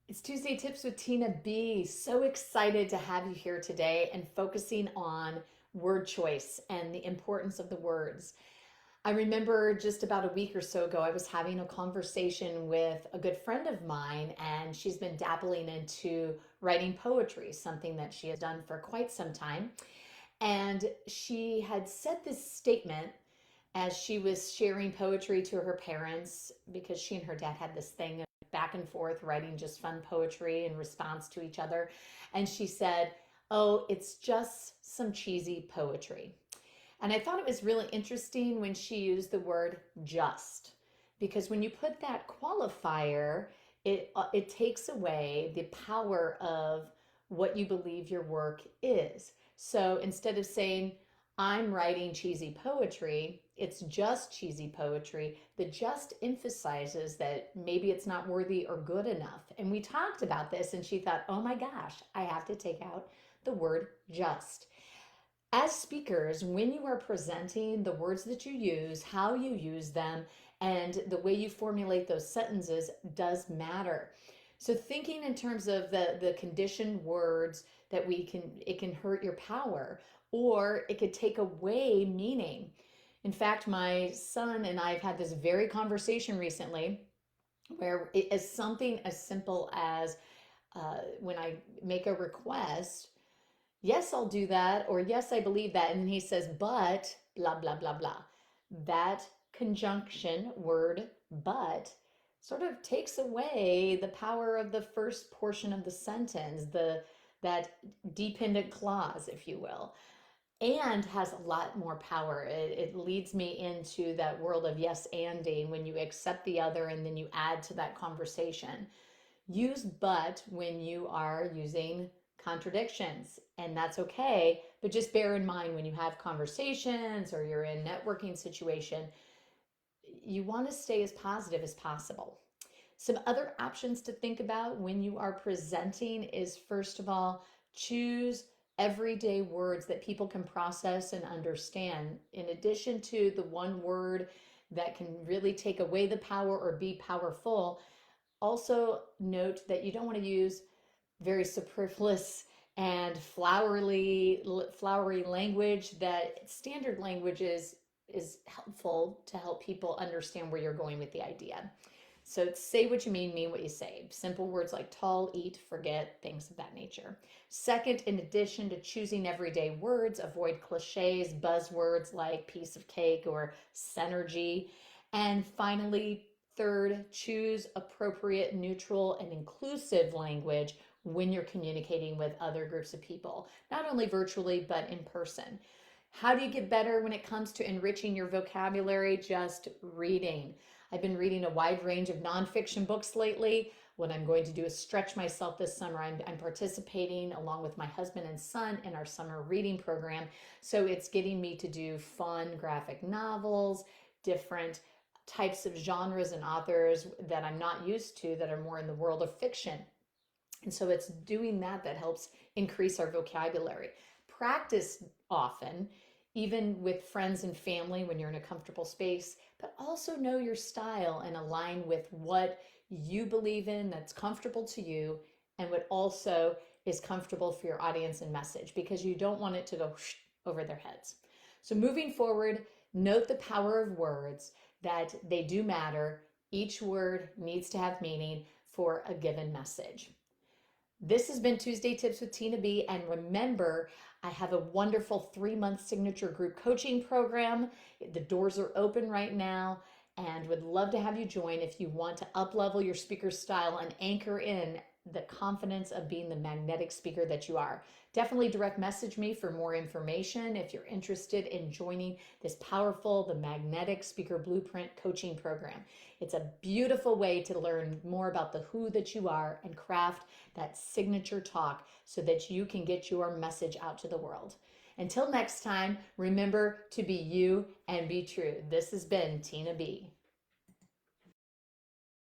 It's Tuesday Tips with Tina B. So excited to have you here today and focusing on word choice and the importance of the words. I remember just about a week or so ago, I was having a conversation with a good friend of mine, and she's been dabbling into writing poetry, something that she has done for quite some time. And she had said this statement as she was sharing poetry to her parents because she and her dad had this thing of back and forth writing just fun poetry in response to each other. And she said, "Oh, it's just some cheesy poetry." And I thought it was really interesting when she used the word just, because when you put that qualifier, it takes away the power of what you believe your work is. So instead of saying, "I'm writing cheesy poetry," it's just cheesy poetry. The just emphasizes that maybe it's not worthy or good enough. And we talked about this, and she thought, oh my gosh, I have to take out the word just. As speakers, when you are presenting, the words that you use, how you use them, and the way you formulate those sentences does matter. So thinking in terms of the conditioned words that it can hurt your power, or it could take away meaning. In fact, my son and I have had this very conversation recently where it is something as simple as when I make a request, yes, I'll do that, or yes, I believe that. And then he says, but blah, blah, blah, blah. That conjunction word, but, sort of takes away the power of the first portion of the sentence, that dependent clause, if you will, and has a lot more power. It leads me into that world of yes anding when you accept the other and then you add to that conversation. Use but when you are using contradictions, and that's okay. But just bear in mind when you have conversations or you're in networking situation, you want to stay as positive as possible. Some other options to think about when you are presenting is, first of all, choose everyday words that people can process and understand. In addition to the one word that can really take away the power or be powerful, also note that you don't want to use very superfluous and flowery language. That standard language is helpful to help people understand where you're going with the idea. So say what you mean what you say. Simple words like tall, eat, forget, things of that nature. Second, in addition to choosing everyday words, avoid cliches, buzzwords like piece of cake or synergy. And finally, third, choose appropriate, neutral, and inclusive language when you're communicating with other groups of people, not only virtually, but in person. How do you get better when it comes to enriching your vocabulary? Just reading. I've been reading a wide range of nonfiction books lately. What I'm going to do is stretch myself this summer. I'm participating along with my husband and son in our summer reading program. So it's getting me to do fun graphic novels, different types of genres and authors that I'm not used to that are more in the world of fiction. And so it's doing that helps increase our vocabulary. Practice often, even with friends and family when you're in a comfortable space, but also know your style and align with what you believe in that's comfortable to you and what also is comfortable for your audience and message, because you don't want it to go over their heads. So moving forward, note the power of words, that they do matter. Each word needs to have meaning for a given message. This has been Tuesday Tips with Tina B. And remember, I have a wonderful 3-month signature group coaching program. The doors are open right now and would love to have you join if you want to up-level your speaker style and anchor in the confidence of being the magnetic speaker that you are. Definitely direct message me for more information if you're interested in joining this powerful, the Magnetic Speaker Blueprint coaching program. It's a beautiful way to learn more about the who that you are and craft that signature talk so that you can get your message out to the world. Until next time, remember to be you and be true. This has been Tina B.